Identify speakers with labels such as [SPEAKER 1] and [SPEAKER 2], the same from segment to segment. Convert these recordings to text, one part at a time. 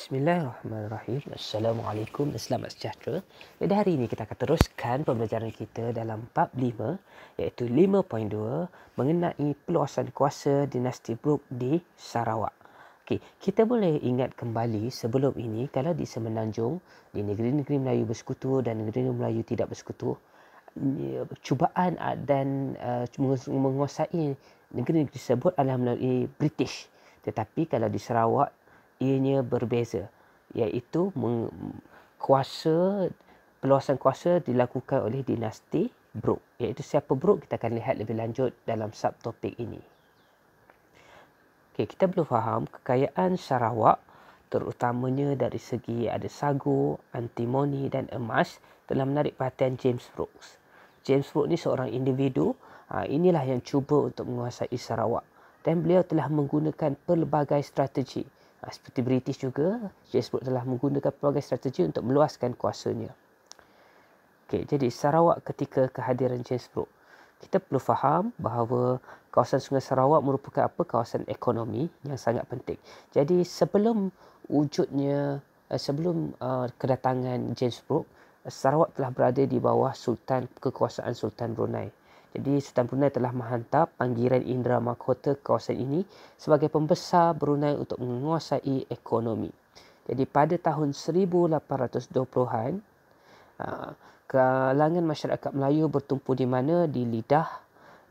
[SPEAKER 1] Bismillahirrahmanirrahim. Assalamualaikum dan selamat sejahtera. Pada hari ini kita akan teruskan pembelajaran kita dalam bab 5 iaitu 5.2 mengenai peluasan kuasa dinasti Brooke di Sarawak. Okey, kita boleh ingat kembali sebelum ini kalau di Semenanjung, di negeri-negeri Melayu bersekutu dan negeri Melayu tidak bersekutu, cubaan dan menguasai negeri-negeri tersebut adalah melalui British. Tetapi kalau di Sarawak ianya berbeza, iaitu peluasan kuasa dilakukan oleh dinasti Brooke. Iaitu siapa Brooke kita akan lihat lebih lanjut dalam subtopik ini. Okey, kita perlu faham kekayaan Sarawak terutamanya dari segi ada sagu, antimoni dan emas telah menarik perhatian James Brooke. James Brooke ni seorang individu, inilah yang cuba untuk menguasai Sarawak dan beliau telah menggunakan pelbagai strategi. Seperti British juga, James Brooke telah menggunakan pelbagai strategi untuk meluaskan kuasanya. Okey, jadi Sarawak ketika kehadiran James Brooke, kita perlu faham bahawa kawasan Sungai Sarawak merupakan kawasan ekonomi yang sangat penting. Jadi sebelum kedatangan James Brooke, Sarawak telah berada di bawah kekuasaan Sultan Brunei. Jadi Sultan Brunei telah menghantar Pangeran Indra Mahkota ke kawasan ini sebagai pembesar Brunei untuk menguasai ekonomi. Jadi pada tahun 1820-an, kalangan masyarakat Melayu bertumpu di mana? Di lidah,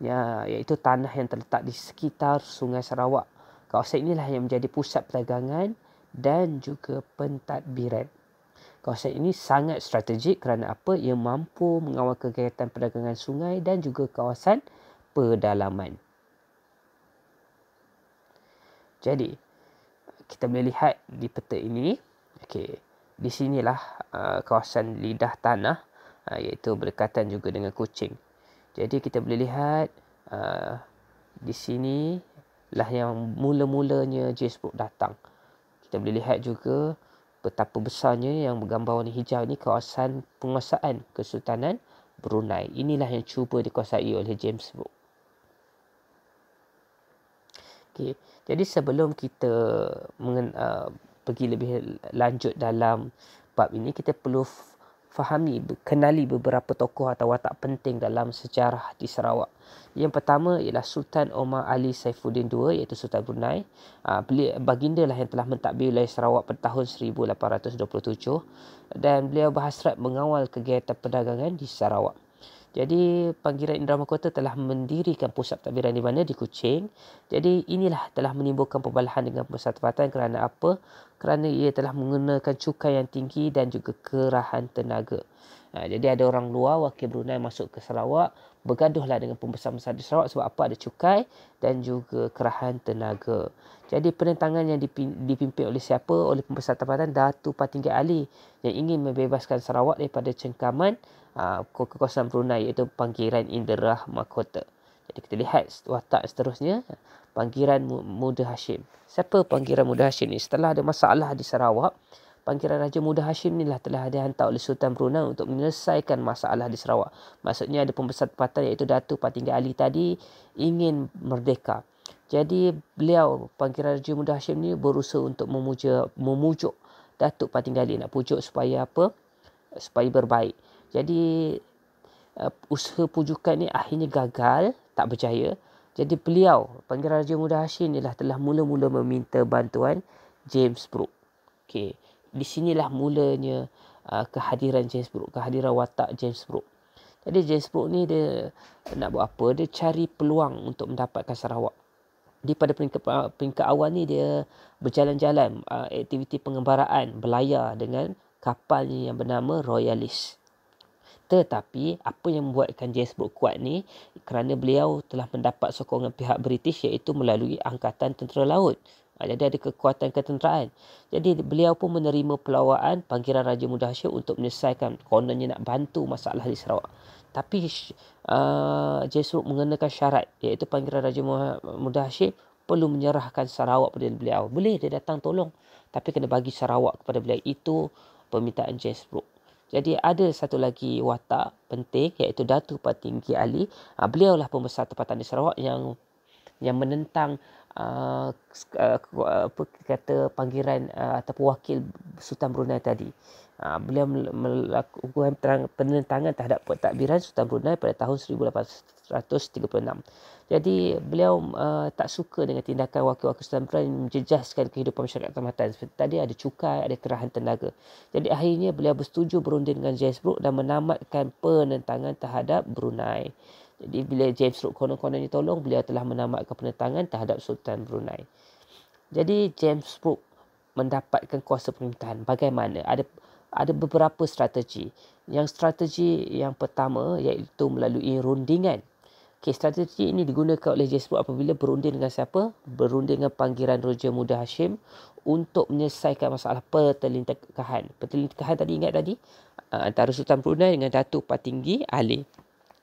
[SPEAKER 1] iaitu tanah yang terletak di sekitar Sungai Sarawak. Kawasan inilah yang menjadi pusat perdagangan dan juga pentadbiran. Kawasan ini sangat strategik kerana apa? Ia mampu mengawal kegiatan perdagangan sungai dan juga kawasan pedalaman. Jadi, kita boleh lihat di peta ini. Okey, di sinilah kawasan lidah tanah, iaitu berdekatan juga dengan Kuching. Jadi, kita boleh lihat di sini lah yang mula-mulanya James Brooke datang. Kita boleh lihat juga betapa besarnya yang bergambar warna hijau ni kawasan penguasaan Kesultanan Brunei. Inilah yang cuba dikuasai oleh James Brooke. Okay. Jadi sebelum kita pergi lebih lanjut dalam bab ini, kita perlu kenali beberapa tokoh atau watak penting dalam sejarah di Sarawak. Yang pertama ialah Sultan Omar Ali Saifuddin II, iaitu Sultan Brunei. Baginda lah yang telah mentadbir wilayah Sarawak pada tahun 1827 dan beliau berhasrat mengawal kegiatan perdagangan di Sarawak. Jadi Pangeran Indra Mahkota telah mendirikan pusat pentadbiran di mana? Di Kuching. Jadi inilah telah menimbulkan perbalahan dengan pusat tempatan kerana apa? Kerana ia telah menggunakan cukai yang tinggi dan juga kerahan tenaga. Jadi ada orang luar wakil Brunei masuk ke Sarawak, bergaduhlah dengan pembesar-pembesar di Sarawak sebab apa? Ada cukai dan juga kerahan tenaga. Jadi penentangan yang dipimpin oleh siapa? Oleh pembesar tempatan Datuk Patinggi Ali yang ingin membebaskan Sarawak daripada cengkaman kekuasaan Brunei, iaitu Pangeran Indra Mahkota. Jadi kita lihat watak seterusnya, Pangeran Muda Hashim. Siapa Pangeran Muda Hashim ni? Setelah ada masalah di Sarawak, Pangeran Raja Muda Hashim ni lah telah dihantar oleh Sultan Brunei untuk menyelesaikan masalah di Sarawak. Maksudnya ada pembesar tempatan iaitu Datuk Patinggi Ali tadi ingin merdeka. Jadi beliau, Pangeran Raja Muda Hashim ni berusaha untuk memujuk Datuk Patinggi Ali, nak pujuk supaya apa? Supaya berbaik. Jadi usaha pujukan ni akhirnya gagal, tak berjaya. Jadi beliau, Pangeran Raja Muda Hashim ni lah telah mula-mula meminta bantuan James Brooke. Okey, di sinilah mulanya kehadiran James Brooke, kehadiran watak James Brooke. Jadi James Brooke ni dia nak buat apa? Dia cari peluang untuk mendapatkan Sarawak. Di pada peringkat awal ni dia berjalan-jalan, aktiviti pengembaraan berlayar dengan kapalnya yang bernama Royalist. Tetapi apa yang membuatkan James Brooke kuat ni? Kerana beliau telah mendapat sokongan pihak British, iaitu melalui Angkatan Tentera Laut. Jadi ada kekuatan ketenteraan. Jadi beliau pun menerima pelawaan Pangeran Raja Muda Hashim untuk menyelesaikan, kononnya nak bantu masalah di Sarawak. Tapi James Brooke mengenakan syarat, iaitu Pangeran Raja Muda Hashim perlu menyerahkan Sarawak pada beliau. Boleh dia datang tolong, tapi kena bagi Sarawak kepada beliau. Itu permintaan James Brooke. Jadi ada satu lagi watak penting, iaitu Datuk Patinggi Ali. Beliaulah pembesar tempatan di Sarawak yang menentang apa kata panggilan ataupun wakil Sultan Brunei tadi. Beliau melakukan penentangan terhadap pentadbiran Sultan Brunei pada tahun 1836. Jadi beliau tak suka dengan tindakan wakil-wakil Sultan Brunei menjejaskan kehidupan masyarakat tempatan. Seperti tadi ada cukai, ada kerahan tenaga. Jadi akhirnya beliau bersetuju berunding dengan James Brooke dan menamatkan penentangan terhadap Brunei. Jadi bila James Brooke konon-kononnya tolong, beliau telah menamatkan penentangan terhadap Sultan Brunei. Jadi James Brooke mendapatkan kuasa pemerintahan. Bagaimana? Ada beberapa strategi. Yang strategi yang pertama iaitu melalui rundingan. Okay, strategi ini digunakan oleh James Brooke apabila berunding dengan siapa? Berunding dengan Panggilan Raja Muda Hashim untuk menyelesaikan masalah pertelintikahan. Pertelintikahan tadi ingat tadi? Antara Sultan Brunei dengan Datuk Patinggi Ali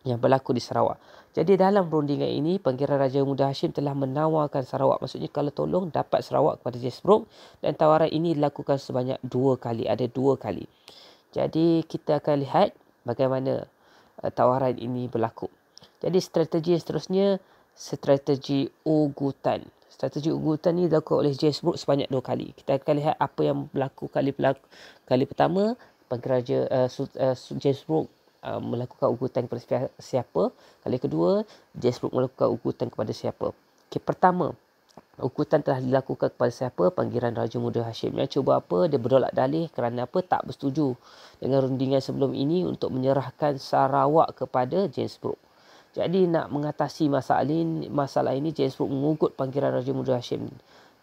[SPEAKER 1] yang berlaku di Sarawak. Jadi dalam perundingan ini, Panggilan Raja Muda Hashim telah menawarkan Sarawak. Maksudnya kalau tolong dapat Sarawak kepada James Brooke, dan tawaran ini dilakukan sebanyak 2 kali. Ada 2 kali. Jadi kita akan lihat bagaimana tawaran ini berlaku. Jadi strategi yang seterusnya, strategi ugutan. Strategi ugutan ini dilakukan oleh James Brooke sebanyak 2 kali. Kita akan lihat apa yang berlaku kali pertama. Panggilan Raja James Brooke melakukan ugutan kepada siapa. Kali kedua, James Brooke melakukan ugutan kepada siapa. Okay, pertama, ugutan telah dilakukan kepada siapa? Panggilan Raja Muda Hashim. Yang cuba apa? Dia berdolak dalih kerana apa? Tak bersetuju dengan rundingan sebelum ini untuk menyerahkan Sarawak kepada James Brooke. Jadi nak mengatasi masalah ini James Brooke mengugut Panggilan Raja Muda Hashim.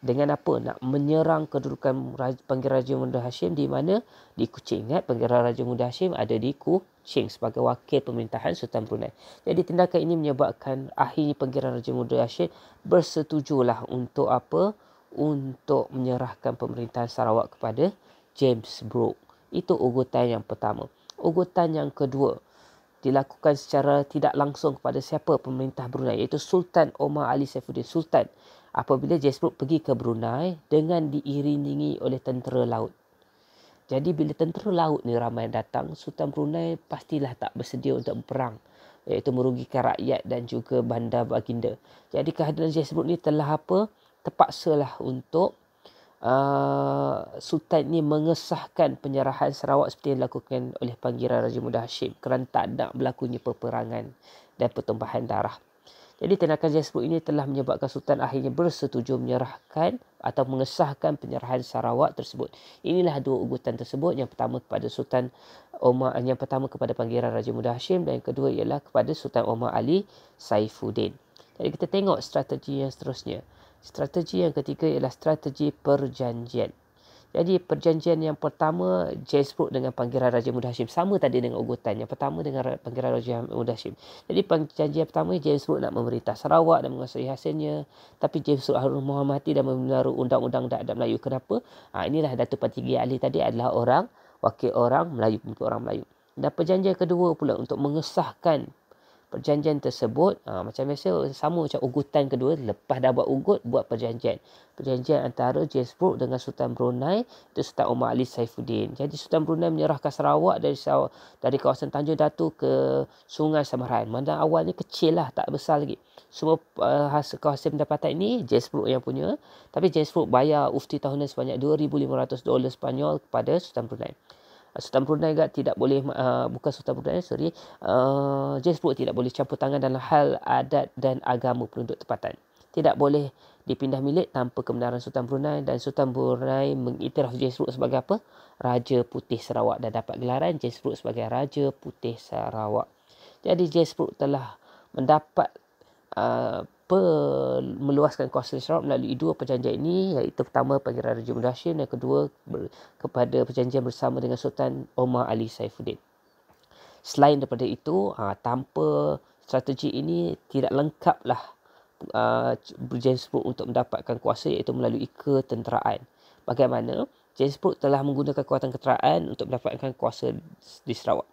[SPEAKER 1] Dengan apa? Nak menyerang kedudukan Panggilan Raja Muda Hashim di mana? Di Kuching. Ingat, Panggilan Raja Muda Hashim ada di Kuching sebagai wakil pemerintahan Sultan Brunei. Jadi tindakan ini menyebabkan akhirnya Panggilan Raja Muda Hashim bersetujulah untuk apa? Untuk menyerahkan pemerintahan Sarawak kepada James Brooke. Itu ugutan yang pertama. Ugutan yang kedua dilakukan secara tidak langsung kepada siapa? Pemerintah Brunei, iaitu Sultan Omar Ali Saifuddin. Sultan apabila James Brooke pergi ke Brunei dengan diiringi oleh tentera laut. Jadi bila tentera laut ni ramai datang, Sultan Brunei pastilah tak bersedia untuk berperang, iaitu merugikan rakyat dan juga bandar baginda. Jadi kehadiran James Brooke ni telah apa? Terpaksalah untuk Sultan ini mengesahkan penyerahan Sarawak seperti yang dilakukan oleh Panggilan Raja Muda Hashim kerana tak nak berlakunya peperangan dan pertumpahan darah. Jadi tindakan James Brooke ini telah menyebabkan Sultan akhirnya bersetuju menyerahkan atau mengesahkan penyerahan Sarawak tersebut. Inilah 2 ugutan tersebut. Yang pertama kepada Sultan Omar, yang pertama kepada Panggilan Raja Muda Hashim, dan yang kedua ialah kepada Sultan Omar Ali Saifuddin. Jadi kita tengok strategi yang seterusnya. Strategi yang ketiga ialah strategi perjanjian. Jadi perjanjian yang pertama James Brooke dengan Panggilan Raja Muda Hashim sama tadi dengan ugutan. Yang pertama dengan Panggilan Raja Muda Hashim. Jadi perjanjian pertama James Brooke nak memerintah Sarawak dan menguasai hasilnya. Tapi James Brooke harus menghormati dan memelihara undang-undang adat Melayu. Kenapa? Inilah Datuk Patinggi Ali tadi adalah wakil orang Melayu, pemimpin orang Melayu. Dan perjanjian kedua pula untuk mengesahkan perjanjian tersebut, macam biasa sama macam ugutan kedua, lepas dah buat ugut, buat perjanjian. Perjanjian antara James Brooke dengan Sultan Brunei, itu Sultan Omar Ali Saifuddin. Jadi Sultan Brunei menyerahkan Sarawak dari kawasan Tanjung Datu ke Sungai Samaran. Mana awalnya kecil lah, tak besar lagi. Semua hasil pendapatan ini James Brooke yang punya. Tapi James Brooke bayar ufti tahunan sebanyak $2,500 Spanyol kepada Sultan Brunei. Sultan Brunei tidak boleh, bukan Sultan Brunei, James Brooke tidak boleh campur tangan dalam hal adat dan agama penduduk tempatan. Tidak boleh dipindah milik tanpa kebenaran Sultan Brunei, dan Sultan Brunei mengiktiraf James Brooke sebagai apa? Raja Putih Sarawak, dan dapat gelaran James Brooke sebagai Raja Putih Sarawak. Jadi James Brooke telah mendapat meluaskan kuasa Sarawak melalui 2 perjanjian ini, iaitu pertama Panggilan Raja Muda Hashim, dan kedua kepada perjanjian bersama dengan Sultan Omar Ali Saifuddin. Selain daripada itu, tanpa strategi ini tidak lengkaplah James Brooke untuk mendapatkan kuasa, iaitu melalui ketenteraan. Bagaimana? James Brooke telah menggunakan kekuatan ketenteraan untuk mendapatkan kuasa di Sarawak.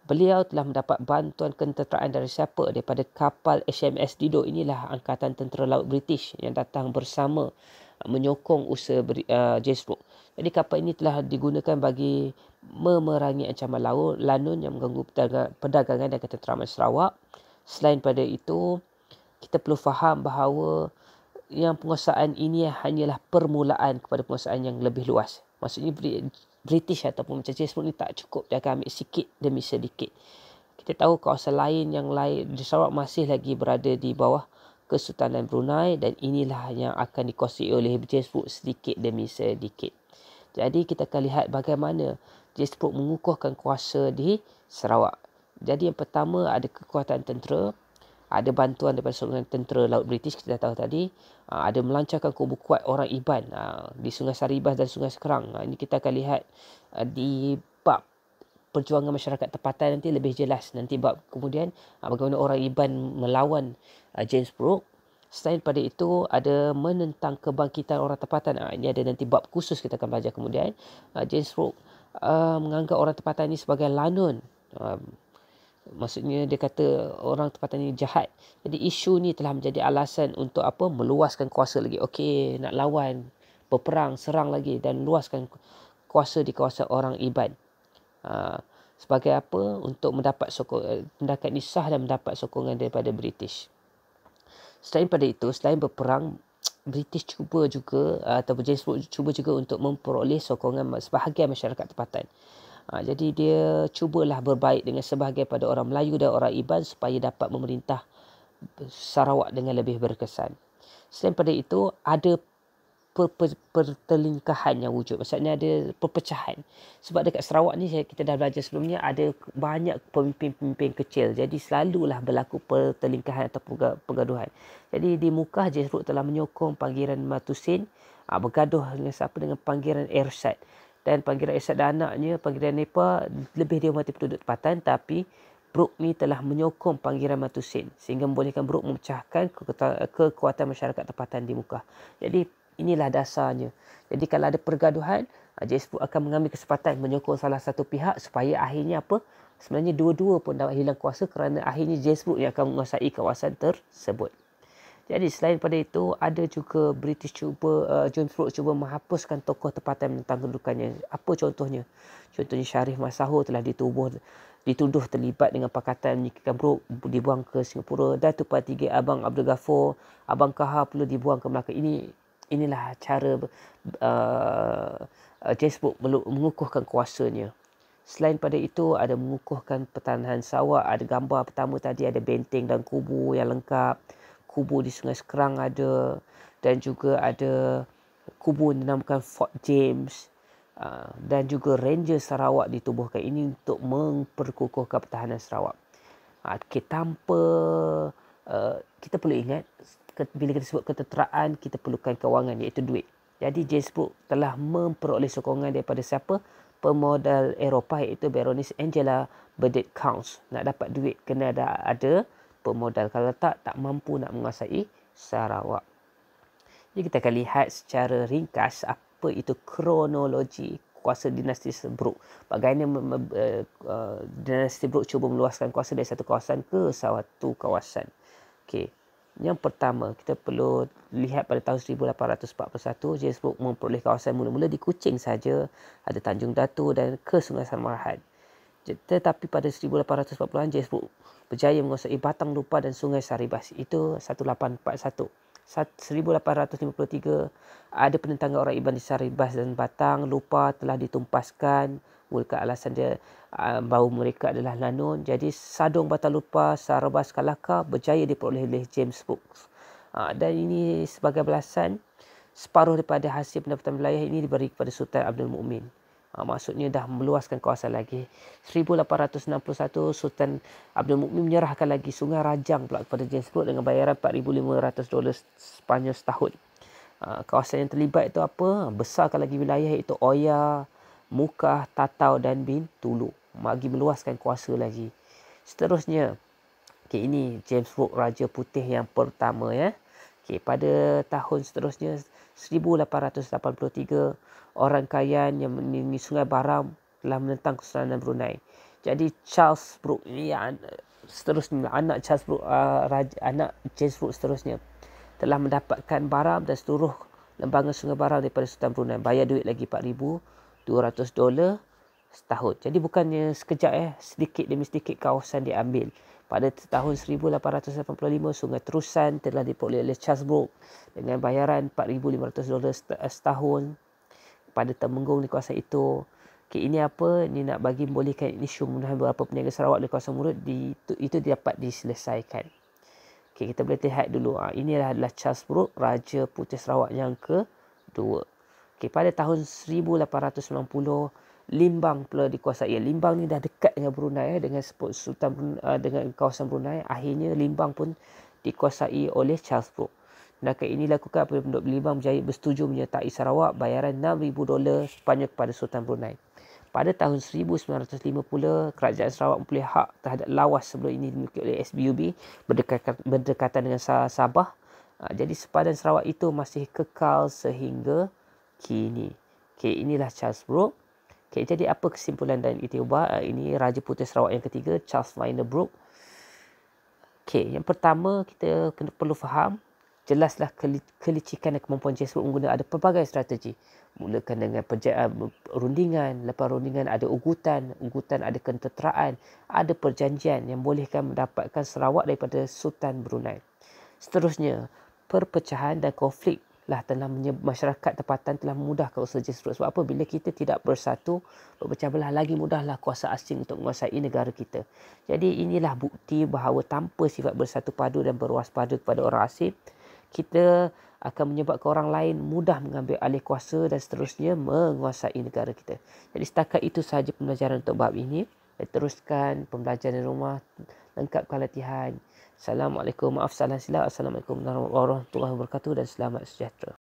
[SPEAKER 1] Beliau telah mendapat bantuan ketenteraan dari siapa? Daripada kapal HMS Dido. Inilah angkatan tentera laut British yang datang bersama menyokong usaha James Brooke. Jadi kapal ini telah digunakan bagi memerangi ancaman laut lanun yang mengganggu perdagangan dan ketenteraman Sarawak. Selain pada itu, kita perlu faham bahawa yang penguasaan ini hanyalah permulaan kepada penguasaan yang lebih luas. Maksudnya British ataupun macam James Brooke ni tak cukup, dia akan ambil sikit demi sedikit. Kita tahu kawasan lain yang lain di Sarawak masih lagi berada di bawah Kesultanan Brunei, dan inilah yang akan dikuasai oleh James Brooke sedikit demi sedikit. Jadi kita akan lihat bagaimana James Brooke mengukuhkan kuasa di Sarawak. Jadi yang pertama ada kekuatan tentera, ada bantuan daripada sokongan tentera Laut British, kita dah tahu tadi. Ada melancarkan kubu kuat orang Iban di Sungai Saribas dan Sungai Sekerang. Ini kita akan lihat di bab perjuangan masyarakat tempatan nanti lebih jelas. Nanti bab kemudian bagaimana orang Iban melawan James Brooke. Selain pada itu ada menentang kebangkitan orang tempatan. Ini ada nanti bab khusus kita akan belajar kemudian. James Brooke menganggap orang tempatan ini sebagai lanun. Maksudnya dia kata orang tempatan ini jahat. Jadi isu ni telah menjadi alasan untuk apa? Meluaskan kuasa lagi. Okey, nak lawan, berperang, serang lagi dan luaskan kuasa di kawasan orang Iban. Sebagai apa? Untuk mendapat tindakan ini sah dan mendapat sokongan daripada British. Selain pada itu, selain berperang, British cuba juga ataupun James Brooke cuba juga untuk memperoleh sokongan sebahagian masyarakat tempatan. Jadi dia cubalah berbaik dengan sebahagian pada orang Melayu dan orang Iban supaya dapat memerintah Sarawak dengan lebih berkesan. Selain pada itu, ada pertelingkahan yang wujud. Maksudnya ada perpecahan. Sebab dekat Sarawak ni kita dah belajar sebelumnya ada banyak pemimpin-pemimpin kecil. Jadi selalulah berlaku pertelingkahan atau pergaduhan. Jadi di Mukah James Brooke telah menyokong Pangeran Matusin bergaduh dengan siapa? Dengan Pangeran Ershad. Dan Pangeran Ershad dan anaknya, Pangeran Nepal, lebih dihormati penduduk tempatan, tapi Brooke ni telah menyokong Pangeran Matusin sehingga membolehkan Brooke memecahkan kekuatan masyarakat tempatan di Mukah. Jadi inilah dasarnya. Jadi kalau ada pergaduhan, James Brooke akan mengambil kesempatan menyokong salah satu pihak supaya akhirnya apa? Sebenarnya dua-dua pun dapat hilang kuasa kerana akhirnya James Brooke yang akan menguasai kawasan tersebut. Jadi selain pada itu, ada juga British James Brooke cuba menghapuskan tokoh tempatan tentang kedudukannya. Apa contohnya? Contohnya Sharif Masahur telah dituduh terlibat dengan pakatan menyingkirkan Brooke, dibuang ke Singapura. Datuk Patiga Abang Abdul Ghaffur, Abang Kahar perlu dibuang ke Melaka. Inilah cara James Brooke mengukuhkan kuasanya. Selain pada itu, ada mengukuhkan pertahanan Sarawak. Ada gambar pertama tadi, ada benteng dan kubu yang lengkap. Kubu di Sungai Sekerang ada, dan juga ada kubu yang dinamakan Fort James, dan juga Ranger Sarawak ditubuhkan. Ini untuk memperkukuhkan pertahanan Sarawak. Kita perlu ingat, bila kita sebut ketenteraan, kita perlukan kewangan, iaitu duit. Jadi James Brooke telah memperoleh sokongan daripada siapa? Pemodal Eropah, iaitu Baroness Angela Burdett Counts. Nak dapat duit kena ada pemodal. Kalau tak mampu nak menguasai Sarawak. Jadi kita akan lihat secara ringkas apa itu kronologi kuasa dinasti Brooke. Bagaimana dinasti Brooke cuba meluaskan kuasa dari satu kawasan ke satu kawasan. Okey. Yang pertama, kita perlu lihat pada tahun 1841, James Brooke memperoleh kawasan mula-mula di Kuching saja, ada Tanjung Datu dan ke Sungai Samarahan. Tetapi pada 1840-an, James Brooke berjaya menguasai Batang Lupa dan Sungai Saribas. Itu 1841. 1853, ada penentangan orang Iban di Saribas dan Batang Lupa telah ditumpaskan. Mereka alasan dia bahawa mereka adalah lanun. Jadi Sadong Batang Lupa, Saribas, Kalaka berjaya diperoleh oleh James Brooke. Dan ini sebagai balasan, separuh daripada hasil pendapatan wilayah ini diberi kepada Sultan Abdul Mukmin. Maksudnya dah meluaskan kawasan lagi. 1861, Sultan Abdul Mukmin menyerahkan lagi Sungai Rajang pula kepada James Brooke dengan bayaran $4,500 sepanjang setahun. Kawasan yang terlibat itu apa? Besarkan lagi wilayah, iaitu Oya, Mukah, Tatau dan Bintulu. Bagi meluaskan kuasa lagi. Seterusnya, ini James Brooke, Raja Putih yang pertama ya. Pada tahun seterusnya 1883, orang Kayan yang menini Sungai Baram telah menentang Kesultanan Brunei. Jadi Charles Brooke ini seterusnya, anak Charles Brooke, anak James Brooke seterusnya telah mendapatkan Baram dan seluruh lembangan Sungai Baram daripada Sultan Brunei. Bayar duit lagi $4,200 setahun. Jadi bukannya sekejap sedikit demi sedikit kawasan diambil. Pada tahun 1885, Sungai Terusan telah diperoleh oleh Charles Brooke dengan bayaran $4,500 setahun pada Temenggung di kawasan itu. Okay, ini apa? Ini nak bagi membolehkan isu memenuhi beberapa peniaga Sarawak di kawasan Murud itu dapat diselesaikan. Okay, kita boleh lihat dulu. Ini adalah Charles Brooke, Raja Putih Sarawak yang kedua. Okay, pada tahun 1890, Limbang pula dikuasai. Limbang ni dah dekat dengan Brunei, dengan Sultan dengan kawasan Brunei. Akhirnya Limbang pun dikuasai oleh Charles Brooke. Tindakan ini dilakukan apabila penduduk Limbang bersetuju menyertai Sarawak bayaran $6,000 sepanjang kepada Sultan Brunei. Pada tahun 1905 pula, Kerajaan Sarawak mempunyai hak terhadap lawas sebelum ini dimiliki oleh SBUB berdekatan dengan Sabah. Jadi sepadan Sarawak itu masih kekal sehingga kini. Okay, inilah Charles Brooke. Okay, jadi apa kesimpulan dan iktibar? Ini Raja Putih Sarawak yang ketiga, Charles Minor Brooke. Okay, yang pertama kita perlu faham, jelaslah kelicikan dan kemampuan Charles Brooke menggunakan ada pelbagai strategi. Mulakan dengan rundingan, lepas rundingan ada ugutan ada kenteraan, ada perjanjian yang bolehkan mendapatkan Sarawak daripada Sultan Brunei. Seterusnya, perpecahan dan konflik telah masyarakat tempatan telah memudahkan usaha Charles Brooke. Sebab apa? Bila kita tidak bersatu, berpecah belah, lagi mudahlah kuasa asing untuk menguasai negara kita. Jadi inilah bukti bahawa tanpa sifat bersatu padu dan berwaspada kepada orang asing, kita akan menyebabkan orang lain mudah mengambil alih kuasa dan seterusnya menguasai negara kita. Jadi setakat itu sahaja pembelajaran untuk bab ini. Teruskan pembelajaran di rumah, lengkapkan latihan. Assalamualaikum. Maaf salah silap. Assalamualaikum warahmatullahi wabarakatuh dan selamat sejahtera.